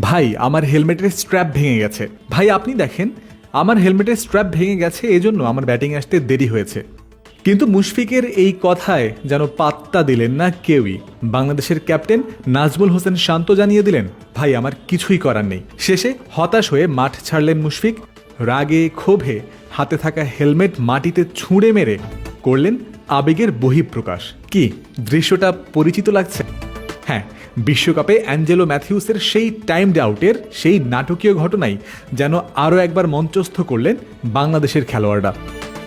ভাই আমার হেলমেটের স্ট্র্যাপ ভেঙে গেছে। ভাই আপনি দেখেন আমার হেলমেটের স্ট্র্যাপ ভেঙে গেছে, এজন্য আমার ব্যাটিং আসতে দেরি হয়েছে। কিন্তু মুশফিকের এই কথায় যেন পাত্তা দিলেন না কেউই। বাংলাদেশের ক্যাপ্টেন নাজমুল হোসেন শান্ত জানিয়ে দিলেন, ভাই আমার কিছুই করার নেই। শেষে হতাশ হয়ে মাঠ ছাড়লেন মুশফিক। রাগে ক্ষোভে হাতে থাকা হেলমেট মাটিতে ছুঁড়ে মেরে করলেন আবেগের বহিঃপ্রকাশ। কি দৃশ্যটা পরিচিত লাগছে? হ্যাঁ, বিশ্বকাপে অ্যাঞ্জেলো ম্যাথিউসের সেই টাইমড আউটের সেই নাটকীয় ঘটনাই যেন আরও একবার মঞ্চস্থ করলেন বাংলাদেশের খেলোয়াড়রা।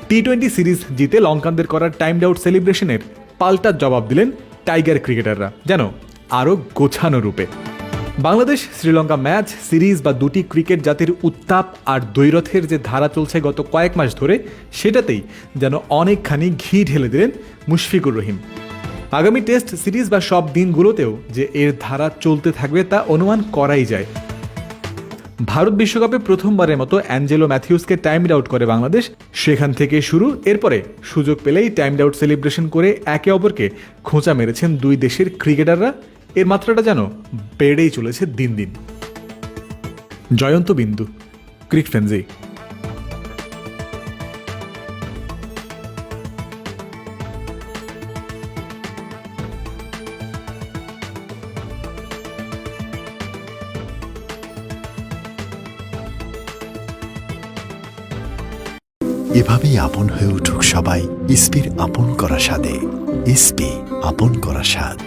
টি-20 সিরিজ জিতে লঙ্কানদের করার টাইমড আউট সেলিব্রেশনের পাল্টা জবাব দিলেন টাইগার ক্রিকেটাররা, যেন আরও গোছানো রূপে। বাংলাদেশ শ্রীলঙ্কা ম্যাচ, সিরিজ বা দুটি ক্রিকেট জাতির উত্তাপ আর দ্বৈরথের যে ধারা চলছে গত কয়েক মাস ধরে, সেটাতেই যেন অনেকখানি ঘি ঢেলে দিলেন মুশফিকুর রহিম। আগামী টেস্ট সিরিজ বা সব দিনগুলোতেও যে এর ধারা চলতে থাকবে তা অনুমান করাই যায়। ভারত বিশ্বকাপে প্রথমবারের মতো অ্যাঞ্জেলো ম্যাথিউসকে টাইমড আউট করে বাংলাদেশ। সেখান থেকে শুরু, এরপরে সুযোগ পেলেই টাইমড আউট সেলিব্রেশন করে একে অপরকে খোঁচা মেরেছেন দুই দেশের ক্রিকেটাররা। এর মাত্রাটা যেন বেড়েই চলেছে দিন দিন। জয়ন্ত বিন্দু, ক্রিকেট ফ্রেন্ডজি। এভাবেই আপন হয়ে উঠুক সবাই ইসপির আপন করা স্বাদে। ইসপি, আপন করা স্বাদ।